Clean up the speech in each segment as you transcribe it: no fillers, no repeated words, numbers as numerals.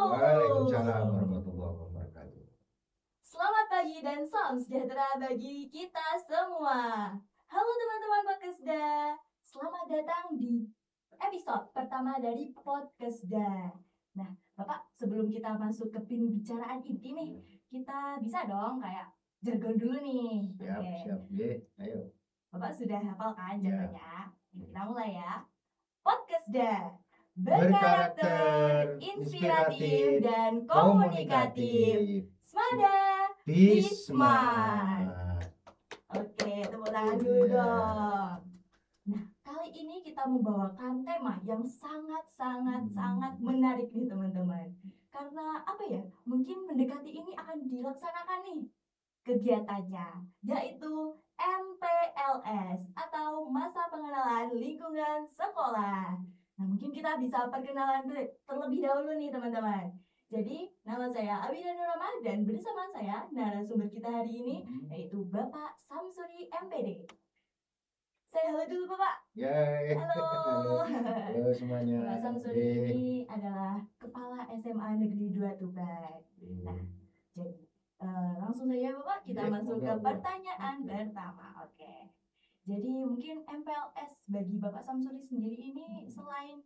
Waalaikumsalam warahmatullahi wabarakatuh. Selamat pagi dan salam sejahtera bagi kita semua. Halo teman-teman Podcastda, selamat datang di episode pertama dari Podcastda. Nah, Bapak, sebelum kita masuk ke pembicaraan inti nih, kita bisa dong kayak jargon dulu nih. Siap, ye, ayo. Bapak sudah hafal kan Ya. jargonnya? Kita mulai ya. Podcastda, Berkarakter, inspiratif, dan komunikatif. Smada Bisma. Oke, tepuk tangan dulu dong. Nah, kali ini kita membawakan tema yang sangat menarik nih teman-teman. Karena apa ya? Mungkin mendekati ini akan dilaksanakan nih kegiatannya, yaitu MPLS atau Masa Pengenalan Lingkungan Sekolah. Nah, mungkin kita bisa perkenalan terlebih dahulu nih teman-teman. Jadi, nama saya Abida Nurama dan bersama saya narasumber kita hari ini yaitu Bapak Samsuri MPD. Saya halo dulu Bapak. Yay. Halo. Halo semuanya. Bapak Samsuri ini adalah Kepala SMA Negeri 2 Tuban. Nah, jadi langsung saja Bapak kita masuk ke pertanyaan pertama. Oke. Jadi mungkin MPLS bagi Bapak Samsuri sendiri ini selain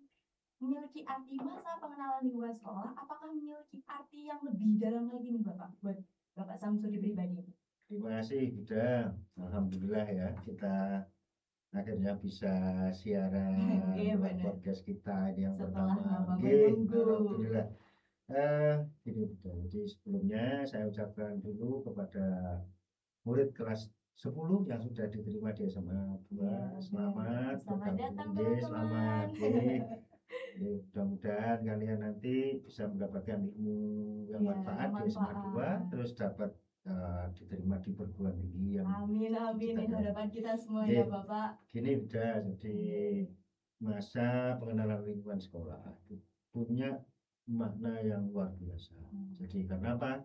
memiliki arti masa pengenalan lingkungan sekolah, apakah memiliki arti yang lebih dalam lagi nih Bapak buat Bapak Samsuri pribadi? Terima kasih Bida. Alhamdulillah ya kita akhirnya bisa siaran buat podcast kita ini yang Setelah pertama. lama menunggu. Alhamdulillah. Gini Bida. Jadi sebelumnya saya ucapkan dulu kepada murid kelas 10 yang sudah diterima di SMA 2. Selamat datang teman-teman. Selamat. Mudah-mudahan kalian nanti bisa mendapatkan ilmu yang manfaat di SMA 2, terus dapat diterima di perguruan tinggi yang amin ini harapan kita semua ya Bapak. Gini udah, jadi masa pengenalan lingkungan sekolah punya makna yang luar biasa. Jadi karena apa?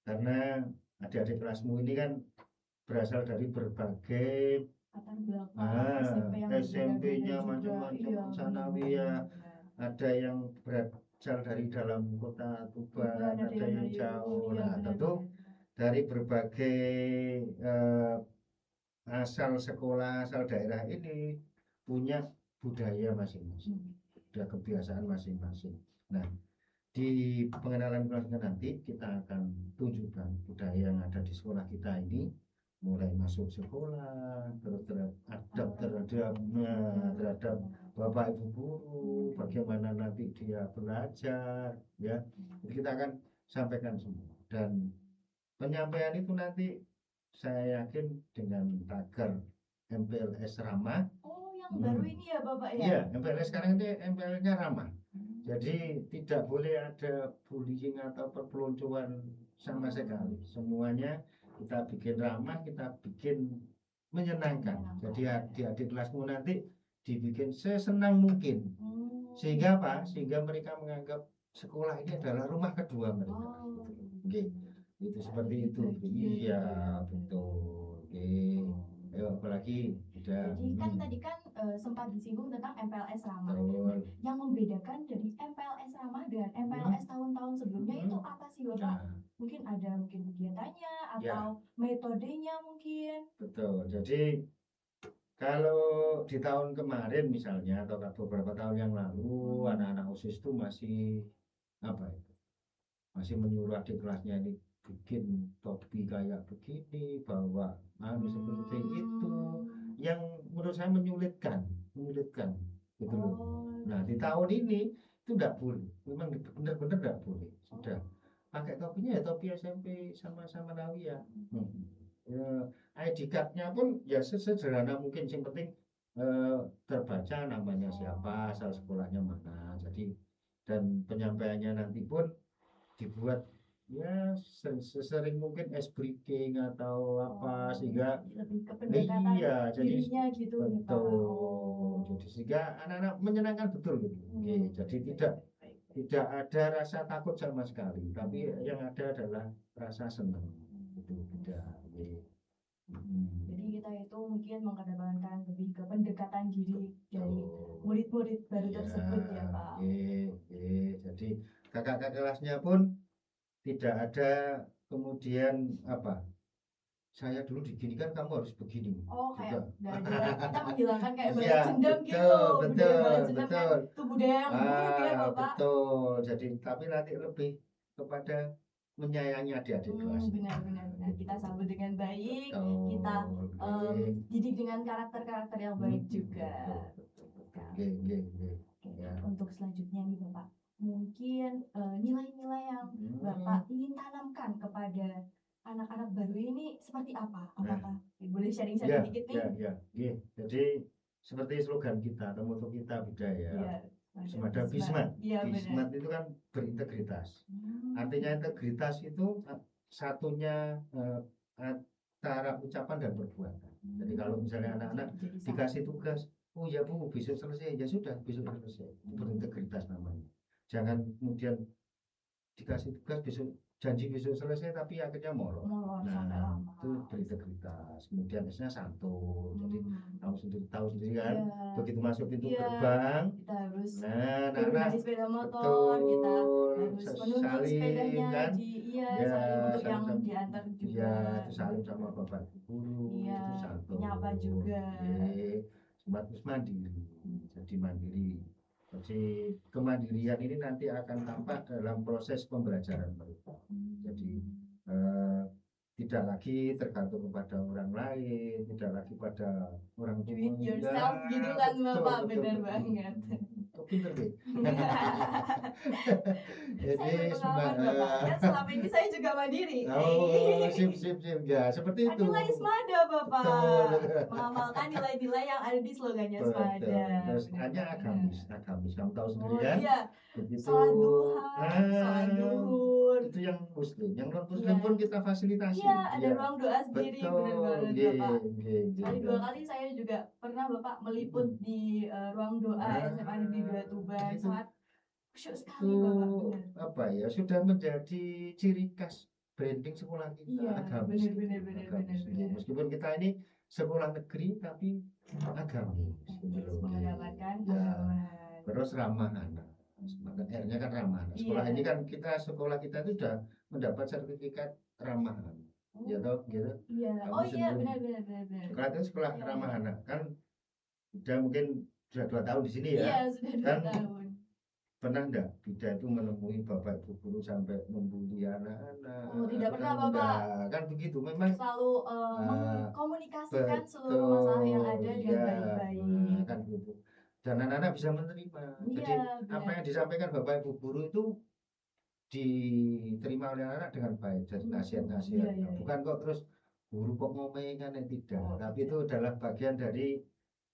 Karena adik-adik kelasmu ini kan berasal dari berbagai SMP-nya macam-macam, sanawiyah, ada yang berasal dari dalam kota Tuban, ada yang jauh. Nah, tentu dari berbagai asal sekolah, asal daerah ini punya budaya masing-masing, ada kebiasaan masing-masing. Nah, di pengenalan kelasnya nanti kita akan tunjukkan budaya yang ada di sekolah kita ini, mulai masuk sekolah, terus terhadap bapak ibu guru, bagaimana nanti dia belajar, ya. Jadi kita akan sampaikan semua, dan penyampaian itu nanti saya yakin dengan tagar MPLS ramah. Yang baru ini ya Bapak ya? Iya, MPLS sekarang ini MPLS-nya ramah. Jadi tidak boleh ada bullying atau perpeloncoan sama sekali. Semuanya kita bikin ramah, kita bikin menyenangkan. Jadi adik-adik kelasmu nanti dibikin sesenang mungkin. Sehingga apa? Sehingga mereka menganggap sekolah ini adalah rumah kedua mereka. Oke. Itu seperti itu. Iya, betul. Oke. Ayo apalagi udah. Jadi kan tadi kan sempat disinggung tentang MPLS ramah. Yang membedakan dari MPLS ramah dengan MPLS tahun-tahun sebelumnya itu apa sih Bapak? Mungkin ada kegiatannya atau metodenya mungkin. Betul. Jadi kalau di tahun kemarin misalnya atau beberapa tahun yang lalu anak-anak OSIS itu masih apa itu? Masih menyuruh adik kelasnya ini bikin topi kayak begini, bawa seperti itu, yang menurut saya menyulitkan gitu loh. Nah di tahun ini itu tidak boleh, memang benar-benar tidak boleh. Sudah pakai topinya ya topi SMP sama-sama Nawiyah. ID card-nya pun ya sesederhana mungkin, yang penting terbaca namanya siapa, asal sekolahnya mana. Jadi dan penyampaiannya nanti pun dibuat ya sesering mungkin ice breaking atau apa, sehingga lebih ke pendekatan dirinya gitu. Betul. Jadi sehingga anak-anak menyenangkan betul gitu. Jadi tidak ada rasa takut sama sekali, tapi yang ada adalah rasa senang. Itu tidak. Jadi kita itu mungkin mengedepankan lebih ke pendekatan diri dari murid-murid baru tersebut ya Pak. Jadi kakak kelasnya pun tidak ada kemudian apa, saya dulu diginikan kamu harus begini Oh, kayak juga. kita menghilangkan kayak balas Iya, dendam betul, gitu. Budaya betul, balas dendam kan betul. itu budaya yang buruk ya, Bapak. Betul. Jadi tapi nanti lebih kepada menyayangi adik-adik kelas. Benar. Kita sambut dengan baik, Betul, kita oke. didik dengan karakter-karakter yang baik juga. Betul. Oke. Oke, Ya. untuk selanjutnya nih Bapak, mungkin nilai-nilai yang Bapak ingin tanamkan kepada anak-anak baru ini seperti apa? Apakah boleh sharing-sharing dikit nih? Ya. Jadi seperti slogan kita atau moto kita budaya, Iya, Semada Bismat. Iya, benar. Bismat itu kan berintegritas. Artinya integritas itu satunya antara ucapan dan perbuatan. Jadi kalau misalnya anak-anak dikasih tugas, oh ya Bu, besok selesai, ya sudah besok selesai. Itu berintegritas namanya. Jangan kemudian dikasih tugas besok, janji besok selesai tapi akhirnya molor. Sampai Nah, lama. itu berintegritas. Kemudian biasanya santun. Jadi tahu sendiri kan, Iya. begitu masuk pintu Iya. gerbang, Kita harus nah, turun dari sepeda motor, kita harus menuntut sepedanya kan? saling untuk yang saling- diantar juga. Iya, itu saling sama bapak guru, Iya, itu santun. menyapa juga. Terus mandiri, jadi mandiri. Jadi kemandirian ini nanti akan tampak dalam proses pembelajaran mereka. Jadi tidak lagi tergantung kepada orang lain, tidak lagi pada orang Do tua. it yourself gitu kan Bapak, benar banget. Pinter deh. Saya Jadi berpengalaman Bapak, kan selama ini saya juga mandiri. sip ya seperti itu. Nilai Smada Bapak, Betul. mengamalkan nilai-nilai yang ada di slogannya Smada. Terus hanya agamis, kamu tahu sendiri kan? Iya, Begitu. sholat duha, sholat duhur. Itu yang muslim, yang non muslim Iya. pun kita fasilitasi. Iya, ada ruang doa sendiri, benar banget Bapak. Sekali dua Betul. kali saya juga pernah Bapak meliput di ruang doa SMA Negeri 2 Tuban. Itu- Sangat khusyuk sekali Itu Bapak, benar. apa ya, sudah menjadi ciri khas branding sekolah kita. Iya, agamis. benar. Meskipun kita ini sekolah negeri tapi agamis. Terus mendapatkan Ya. agama. Terus ramah anak. Maka R-nya kan ramah anak. Sekolah Iya. ini kan sekolah kita itu sudah mendapat sertifikat ramah anak. Ya toh, gitu. Iya. Kamu Oh iya, sebelum- benar. Sekolah itu sekolah Iya. ramah anak kan sudah mungkin sudah 2 tahun di sini ya. Iya, sudah 2 Kan tahun. Pernah enggak Bida itu menemui bapak ibu guru sampai membuli anak-anak? Oh, tidak pernah, Bapak. Enggak. Kan begitu memang. Selalu mengkomunikasikan seluruh Betul, masalah yang ada dengan iya. baik-baik. Kan gitu. Dan anak-anak bisa menerima. Jadi Iya, apa benar. yang disampaikan bapak ibu guru itu diterima oleh anak dengan baik. Jadi nasihat-nasihat. Iya. Bukan kok terus guru kok ngomongan tidak. Oh, Tapi tidak. itu adalah bagian dari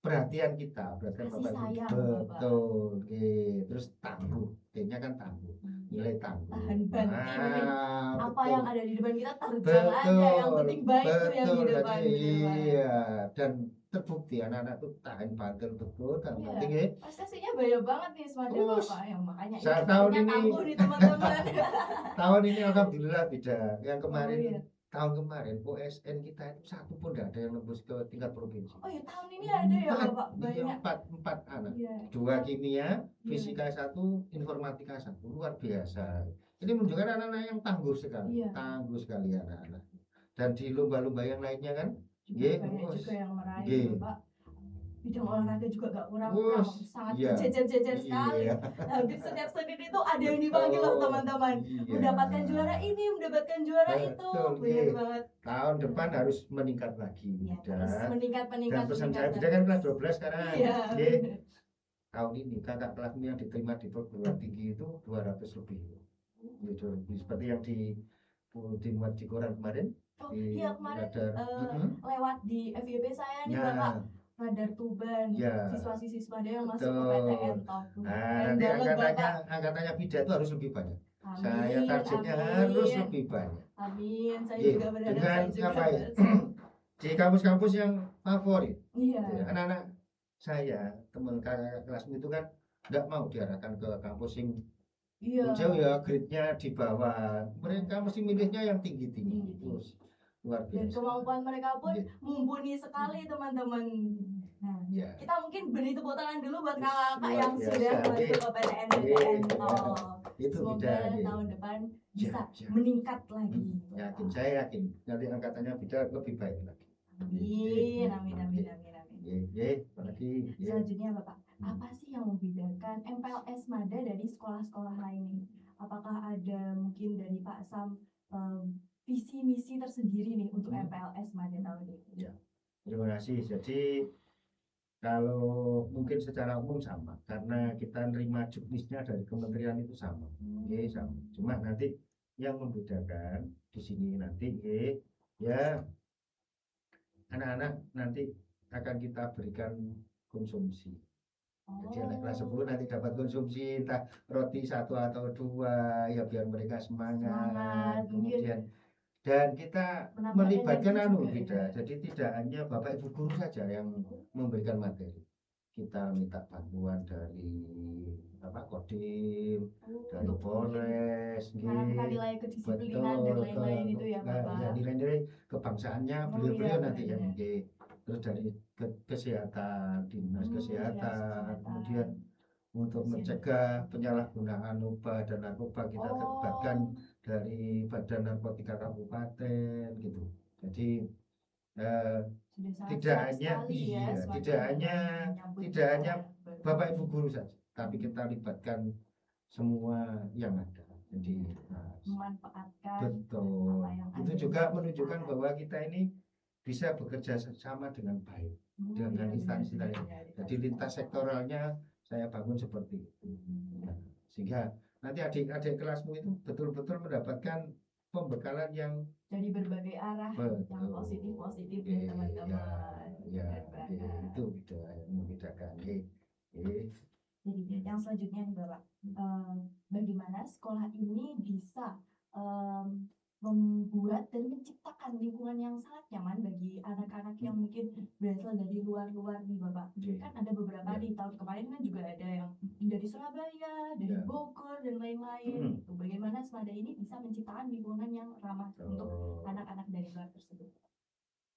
perhatian kita, perhatian Kasih bapak ibu. sayang, Bapak. Betul. Oke. Terus tangguh. Kayaknya kan tangguh. Nilai tangguh. Tahan banting. Apa betul. yang ada di depan kita terjang aja, yang penting baik tuh yang di betul. depan. Iya, dan terbukti anak-anak tuh tahan banting betul kan Iya. penting ya. Prestasinya banyak banget nih Smada Terus, Bapak, yang makanya saya ini tahun tahunnya ini- tangguh nih teman-teman. Tahun ini alhamdulillah beda. Yang kemarin Oh, iya. tahun kemarin OSN kita itu satu pun tidak ada yang nembus ke tingkat provinsi. Oh ya, tahun ini ada ya Bapak, banyak. Empat anak. Iya. 2 kimia, fisika 1, informatika 1. Luar biasa. Ini menunjukkan anak-anak yang tangguh sekali. Iya. Tangguh sekali anak-anak. Dan di lomba-lomba yang lainnya kan, Juga Iya, banyak terus. juga yang meraih Iya. Bapak. Bidang olahraga juga gak kurang, Wus, sangat iya. berjejer-jejer sekali. Iya. Hampir setiap Senin itu ada yang dipanggil loh teman-teman. Iya. Mendapatkan juara ini, mendapatkan juara itu. Betul, Benar iya. banget. Tahun depan harus meningkat lagi. Ya, Dan- terus meningkat. dan pesan saya beda kan kelas 12 sekarang. Iya. Oke. Tahun ini kakak kelasmu yang diterima di perguruan tinggi itu 200 lebih. Gitu. Seperti yang dimuat di koran kemarin. Oh di iya, kemarin radar. lewat di FYP saya nih Nah, Bapak. Radar Tuban, Ya. siswa-siswa dia yang masuk ke Betul. PTN top. nah, nanti angkatannya Bida itu harus lebih banyak. Saya targetnya harus lebih banyak. Amin. Saya Iya, juga berharap dengan saya juga apa ya? bisa. Di kampus-kampus yang favorit. Iya. Anak-anak saya, teman kakak kelasmu itu kan nggak mau diarahkan ke kampus yang Iya. jauh ya, grade-nya di bawah. Mereka mesti milihnya yang tinggi-tinggi. Tinggi-tinggi. Terus luar Dan biasa. kemampuan mereka pun Iya. mumpuni sekali teman-teman. Nah, Ya, kita mungkin beri tepuk tangan dulu buat Wis, kakak-kakak luar yang biasa. sudah masuk Oke. ke PTN-PTN Oke, tol. itu Semoga beda. Oke. tahun depan Ya, bisa ya. meningkat lagi. Yakin, saya yakin nanti angkatannya beda lebih baik lagi. Amin, amin, amin, amin, amin. Apalagi Selanjutnya Bapak, apa sih yang membedakan MPLS Mada dari sekolah-sekolah lain ini? Apakah ada mungkin dari Pak Sam visi misi tersendiri nih untuk MPLS Mada tahun ini? Ya, terima kasih. Jadi kalau mungkin secara umum sama, karena kita nerima juknisnya dari kementerian itu sama, sama. Cuma nanti yang membedakan di sini nanti, ya anak-anak nanti akan kita berikan konsumsi. Jadi anak kelas 10 nanti dapat konsumsi entah roti 1 atau 2 ya biar mereka semangat. Kemudian dan kita melibatkan tidak. Jadi tidak hanya Bapak Ibu guru saja yang memberikan materi. Kita minta bantuan dari Kodim, dari Polres, nilai kedisiplinan dan lain-lain itu ya Bapak. Ya, nilai-nilai kebangsaannya beliau-beliau nanti yang terus dari kesehatan, dinas kesehatan, kemudian untuk mencegah penyalahgunaan obat dan narkoba kita libatkan dari Badan Narkotika Kabupaten gitu. Jadi tidak hanya Bapak Ibu guru saja, tapi kita libatkan semua yang ada. Jadi memanfaatkan betul. Itu juga menunjukkan bahwa kita ini bisa bekerja sama dengan baik dengan instansi lain. Jadi lintas sektoralnya saya bangun seperti itu. Sehingga nanti adik-adik kelasmu itu betul-betul mendapatkan pembekalan yang dari berbagai arah yang positif-positif ya teman-teman. Itu yang membedakan. Jadi yang selanjutnya nih Bapak, bagaimana sekolah ini bisa membuat dan menciptakan lingkungan yang sangat nyaman bagi anak-anak yang mungkin berasal dari luar-luar nih Bapak. Kan ada beberapa di tahun kemarin kan juga ada yang dari Surabaya, dari Bogor dan lain-lain. Bagaimana Semada ini bisa menciptakan lingkungan yang ramah untuk anak-anak dari luar tersebut?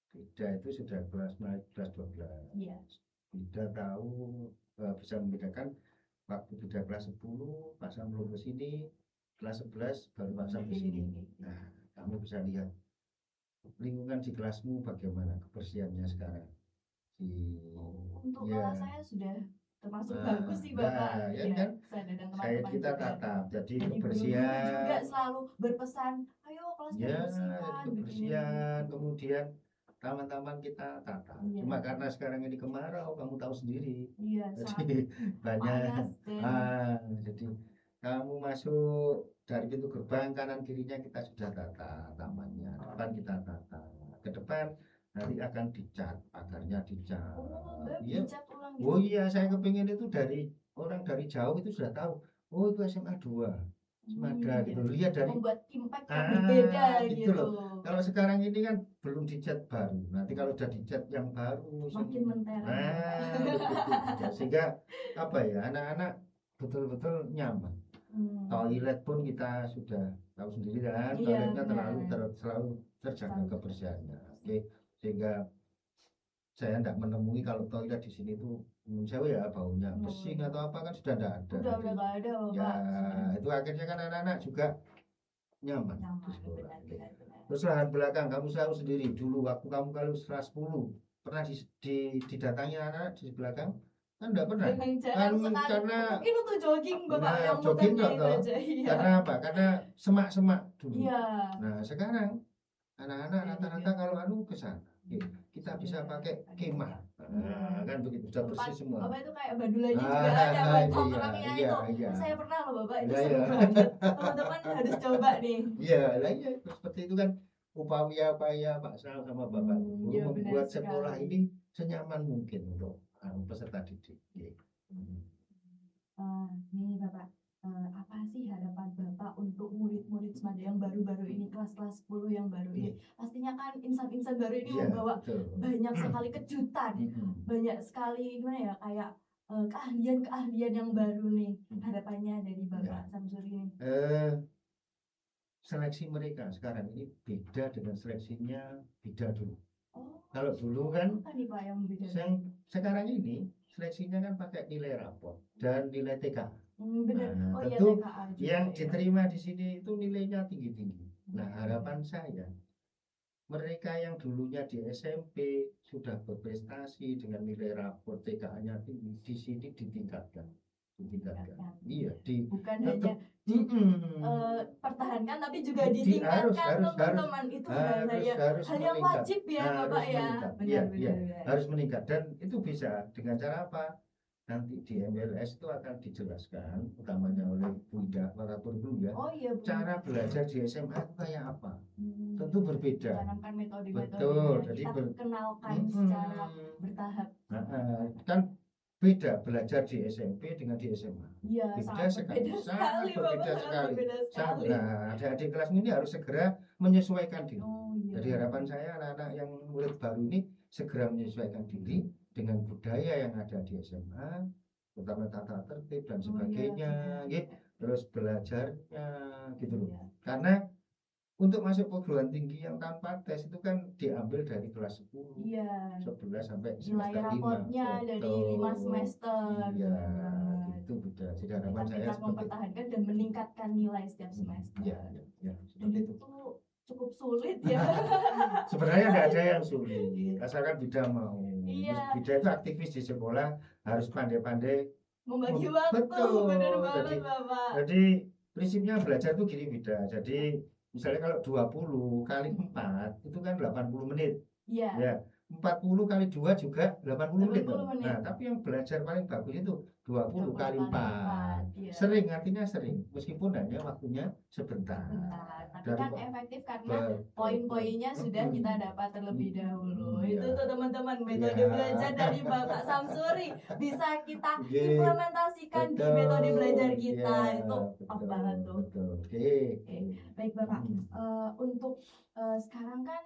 Bida itu sudah kelas 12. Iya. Bida tahu bisa membedakan waktu Bida kelas 10 Pak Sam belum ke sini, kelas 11 baru Pak Sam ke sini. Nah, kamu bisa lihat lingkungan di kelasmu bagaimana kebersihannya sekarang. Untuk kelas saya sudah termasuk bagus sih Bapak. Kan? Kita tatap, jadi kebersihan juga selalu berpesan, ayo kelasnya bersihkan, kebersihan, kemudian taman-taman kita tata. Cuma karena sekarang ini kemarau, kamu tahu sendiri. Jadi banyak. Jadi kamu masuk dari pintu gerbang kanan kirinya kita sudah tata tamannya, depan kita tata. Ke depan nanti akan dicat, pagarnya dicat. Iya, saya kepingin itu dari orang dari jauh itu sudah tahu. Oh, itu SMA 2. Semada gitu, lihat dari membuat impact yang berbeda gitu loh. Kalau sekarang ini kan belum dicat baru, nanti kalau udah dicat yang baru makin mentereng. Sehingga anak-anak betul-betul nyaman. Toilet pun kita sudah tahu sendiri kan, toiletnya selalu terjaga kebersihannya. Sehingga saya tidak menemui kalau toilet di sini tuh saya baunya pesing atau apa kan sudah tidak ada. Udah nggak ada Bapak. Itu akhirnya kan anak-anak juga nyaman di sekolah. Terus lahan belakang kamu tahu sendiri dulu waktu kamu kalau kelas 10 pernah didatangi anak di belakang kan tidak pernah. Karena mungkin untuk jogging Bapak yang jogging aja. Karena apa? Karena semak-semak dulu. Nah sekarang anak-anak rata-rata kalau ke sana kita bisa pakai kemah. Kan begitu sudah bersih semua. Bapak itu kayak badulanya juga ada buat orangnya itu. Saya pernah loh Bapak itu seru banget. Teman-teman harus coba nih. Iya, seperti itu kan upaya Pak Sal sama Bapak membuat sekolah ini senyaman mungkin untuk peserta didik. Nih Bapak, apa sih harapan Bapak untuk murid-murid Semada yang baru-baru ini, kelas-kelas 10 yang baru ini? Pastinya kan insan-insan baru ini membawa banyak sekali kejutan, banyak sekali kayak keahlian-keahlian yang baru nih. Harapannya dari Bapak Samsuri ini. Seleksi mereka sekarang ini beda dengan seleksinya Bida dulu. Oh, Kalau dulu kan apa nih Pak yang beda? sekarang ini seleksinya kan pakai nilai rapor dan nilai TK. Bener. Nah, Oh iya tentu TKA juga yang ya. diterima di sini itu nilainya tinggi-tinggi. Nah, harapan saya mereka yang dulunya di SMP sudah berprestasi dengan nilai rapor TKA-nya tinggi, di sini ditingkatkan. Iya, bukan tetap hanya pertahankan tapi juga harus ditingkatkan teman-teman. Itu hal harus yang meningkat, wajib ya Bapak harus ya. meningkat. Iya, iya, harus meningkat dan itu bisa dengan cara apa? Nanti di MLS itu akan dijelaskan utamanya oleh Bu Ida Waratur dulu ya. Oh iya, Bu. Cara belajar di SMA itu kayak apa? Tentu berbeda. Menanamkan metode-metode Betul, yang jadi kita kenalkan secara bertahap. kan beda belajar di SMP dengan di SMA. Iya, Beda sekali, sangat Bapak, berbeda sekali. berbeda sekali. Nah, adik-adik kelas ini harus segera menyesuaikan diri. Oh, iya. Jadi harapan saya anak-anak yang murid baru ini segera menyesuaikan diri dengan budaya yang ada di SMA, terutama tata tertib dan sebagainya, gitu. Terus belajarnya gitu loh. Iya. Karena untuk masuk perguruan tinggi yang tanpa tes itu kan diambil dari kelas 10, Iya. 11 sampai nilai semester 5. rapotnya dari 5 semester. Iya, itu beda. Jadi harapan Kita saya bisa seperti mempertahankan dan meningkatkan nilai setiap semester. Iya, Dan seperti itu. itu cukup sulit ya. Sebenarnya nggak ada yang sulit, asalkan Bida mau. Iya. Bida itu aktivis di sekolah, harus pandai-pandai Membagi waktu. Betul. Benar banget Bapak. Jadi prinsipnya belajar itu gini Bida. Jadi misalnya kalau 20 kali 4 itu kan 80 menit. Iya. Ya, 40 kali 2 juga 80 menit. 80 menit. Nah, tapi yang belajar paling bagus itu 20 kali 4. Iya. Sering, artinya sering. Meskipun hanya waktunya sebentar. Tapi kan efektif karena poin-poinnya sudah kita dapat terlebih dahulu. Itu tuh teman-teman metode belajar dari Bapak Samsuri bisa kita implementasikan di metode belajar kita. Itu top banget tuh. Oke. Baik Bapak, untuk sekarang kan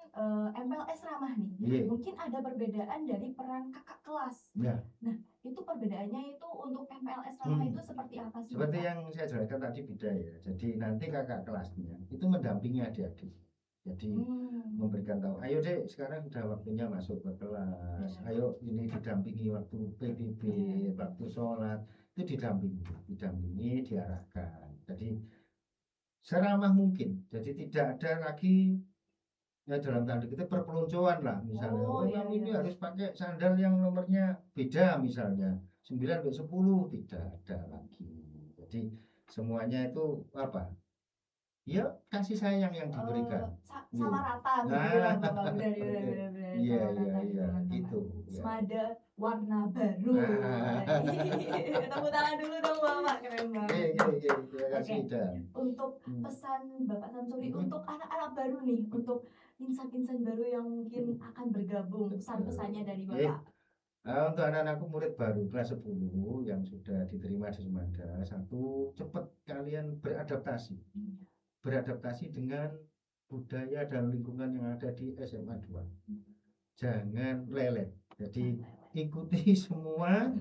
MPLS ramah nih. Mungkin ada perbedaan dari peran kakak kelas. Ya. Nah, itu perbedaannya itu untuk MPLS ramah itu seperti apa sih? Seperti yang saya jelaskan tadi Bida ya. Jadi nanti kakak kelasnya itu mendampingi adik-adik. Jadi memberikan tahu, ayo dek sekarang sudah waktunya masuk ke kelas. Ayo ini didampingi waktu PBB, waktu sholat itu didampingi, diarahkan. Jadi seramah mungkin. Jadi tidak ada lagi ya dalam tanda kita perpeloncoan lah misalnya. Kamu ini harus pakai sandal yang nomornya beda misalnya 9 ke 10 tidak ada lagi. Jadi semuanya itu apa? Ya kasih sayang yang diberikan. Sama rata benar. Iya gitu. Semada warna baru. Tepuk tangan dulu dong Bapak, keren banget. Terima kasih. Untuk pesan Bapak Samsuri untuk anak-anak baru nih, untuk insan-insan baru yang mungkin akan bergabung, pesan-pesannya dari Bapak. Untuk anak-anakku murid baru kelas 10 yang sudah diterima di Sumanda, satu, cepat kalian beradaptasi dengan budaya dan lingkungan yang ada di SMA 2. Jangan lelet. Jadi ikuti semua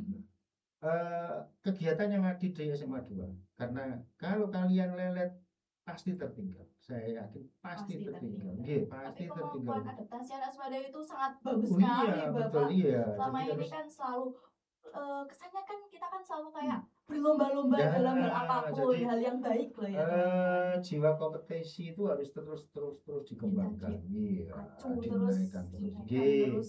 kegiatan yang ada di SMA 2. Karena kalau kalian lelet pasti tertinggal. Saya yakin pasti tertinggal. Pasti tertinggal. Kemampuan adaptasi anak Sumada itu sangat bagus sekali Bapak. Betul, iya. Selama ini kan selalu kesannya kan kita kan selalu kayak berlomba-lomba dalam hal apapun, hal yang baik lah ya. Jiwa kompetisi itu harus terus dikembangkan. Dinaikkan terus.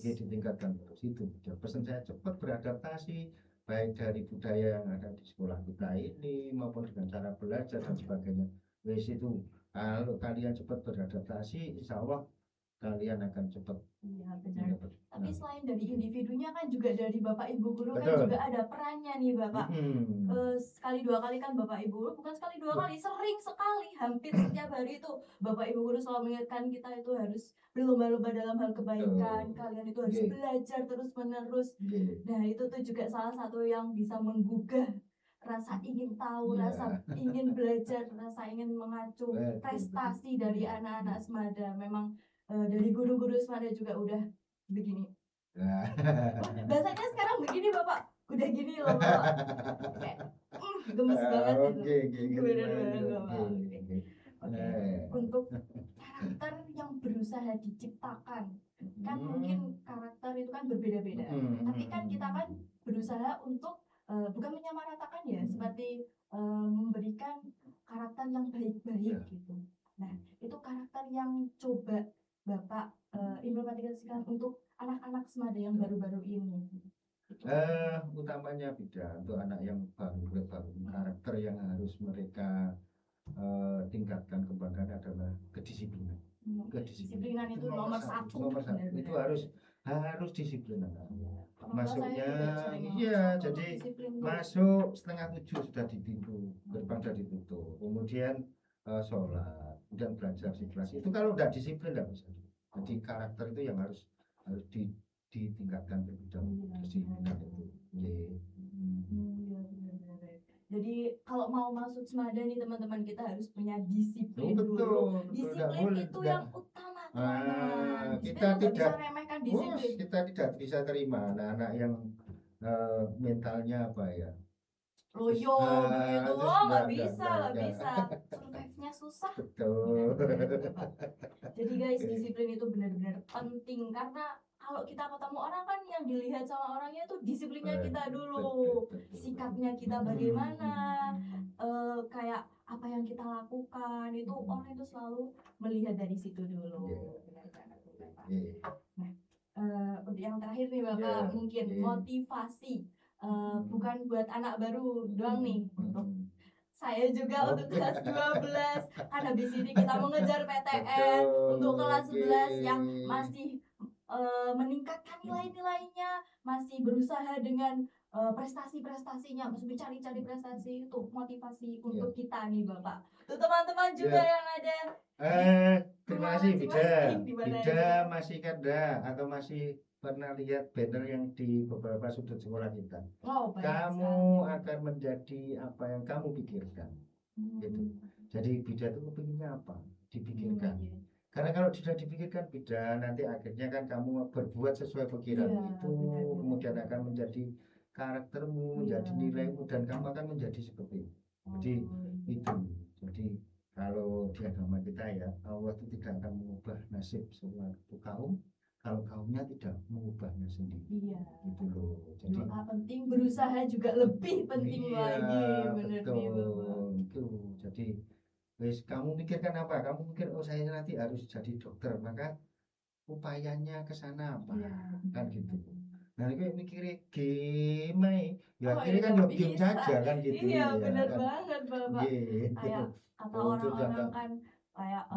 Ditingkatkan terus itu. Pesan saya cepat beradaptasi baik dari budaya yang ada di sekolah kita ini maupun dengan cara belajar dan sebagainya. Wes itu kalau kalian cepat beradaptasi, insya Allah kalian akan cepat. Iya benar. Tapi selain dari individunya kan juga dari Bapak Ibu guru kan juga ada perannya nih Bapak. Sekali dua kali kan Bapak Ibu guru, bukan sekali dua kali, sering sekali, hampir setiap hari itu Bapak Ibu guru selalu mengingatkan kita itu harus berlomba-lomba dalam hal kebaikan. Kalian itu harus belajar terus menerus. Nah itu tuh juga salah satu yang bisa menggugah rasa ingin tahu, rasa ingin belajar, rasa ingin mengacu prestasi dari anak-anak Semada. Memang dari guru-guru Semada juga udah begini. Bahasanya sekarang begini Bapak, udah gini loh Bapak. Kayak gemes banget gitu. Bener Bapak. Oke. Untuk karakter yang berusaha diciptakan kan mungkin karakter itu kan berbeda-beda. Tapi kan kita kan berusaha untuk bukan menyamaratakan ya, seperti memberikan karakter yang baik-baik gitu. Nah, itu karakter yang coba Bapak implementasikan untuk anak-anak semada yang baru-baru ini. Utamanya beda untuk anak yang baru karakter yang harus mereka tingkatkan kembangkan adalah kedisiplinan. Kedisiplinan itu nomor satu. Itu harus disiplin anak. Masuknya jadi masuk 6:30 sudah di pintu gerbang sudah ditutup, kemudian sholat dan belajar di kelas. Itu kalau udah disiplin nggak bisa. Jadi karakter itu yang harus ditingkatkan terlebih dahulu. Disiplin itu. Jadi kalau mau masuk semada nih teman-teman, kita harus punya disiplin betul, dulu. Betul, Disiplin itu yang utama teman-teman. Kita tidak bisa remehkan disiplin. Kita tidak bisa terima anak-anak yang mentalnya apa ya? Loyo gitu, nggak bisa. Survive-nya susah. Betul. Jadi guys, disiplin itu benar-benar penting, karena kalau kita ketemu orang kan yang dilihat sama orangnya itu disiplinnya kita dulu, sikapnya kita bagaimana, kayak apa yang kita lakukan itu orang itu selalu melihat dari situ dulu. Nah, untuk yang terakhir nih Bapak, mungkin motivasi bukan buat anak baru doang nih, untuk saya juga untuk kelas 12 kan habis ini kita mengejar PTN untuk kelas 11 yang masih meningkatkan nilai-nilainya, masih berusaha dengan prestasi-prestasinya, masih mencari-cari prestasi, itu motivasi untuk kita nih Bapak. Untuk teman-teman juga yang ada terima kasih Bida masih ada atau masih pernah lihat banner yang di beberapa sudut sekolah kita. Kamu akan menjadi apa yang kamu pikirkan. Gitu. Jadi Bida itu kepinginnya apa? Dipikirkan. Karena kalau sudah dipikirkan Bida, nanti akhirnya kan kamu berbuat sesuai pikiran itu, kemudian akan menjadi karaktermu, menjadi nilaimu, dan kamu akan menjadi seperti itu. Jadi itu. Jadi kalau di agama kita ya, Allah itu tidak akan mengubah nasib suatu kaum kalau kaumnya tidak mengubahnya sendiri. Gitu loh. Jadi doa penting, berusaha juga lebih penting lagi. Betul. Itu. Jadi wis kamu mikirkan apa? Kamu mikir saya nanti harus jadi dokter, maka upayanya ke sana apa? Kan gitu. Nah, ini mikirnya game, ya akhirnya kan game saja kan gitu. Iya, benar banget Bapak. Kayak kata orang-orang kan kayak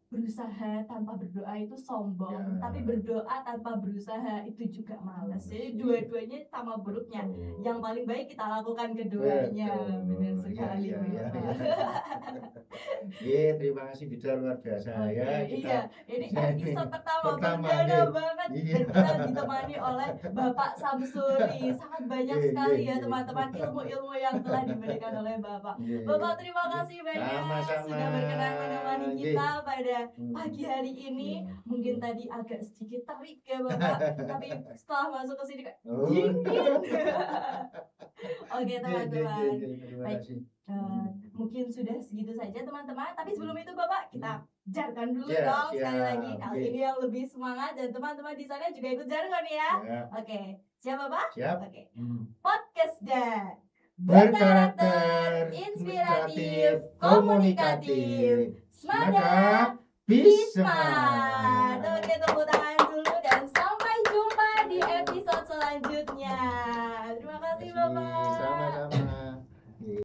berusaha tanpa berdoa itu sombong, tapi berdoa tanpa berusaha itu juga malas. Jadi dua-duanya sama buruknya. Yang paling baik kita lakukan keduanya. Benar sekali. Terima kasih Bida, luar biasa ya. Ini episode pertama perdana banget. Kita ditemani oleh Bapak Samsuri. Sangat banyak sekali ya teman-teman ilmu-ilmu yang telah diberikan oleh Bapak. Bapak terima kasih banyak sudah berkenan menemani kita pada pagi hari ini. Mungkin tadi agak sedikit terik ya Bapak, tapi setelah masuk ke sini kayak dingin. Oke teman-teman, baik, mungkin sudah segitu saja teman-teman. Tapi sebelum itu Bapak, kita jargon dulu dong sekali lagi. Kali ini yang lebih semangat dan teman-teman di sana juga ikut jargon ya. Oke, siap Bapak? Siap. Oke. Podcast dan berkarakter, inspiratif, komunikatif. Semada Bismart. Oke, tepuk tangan dulu dan sampai jumpa di episode selanjutnya. Terima kasih Bapak.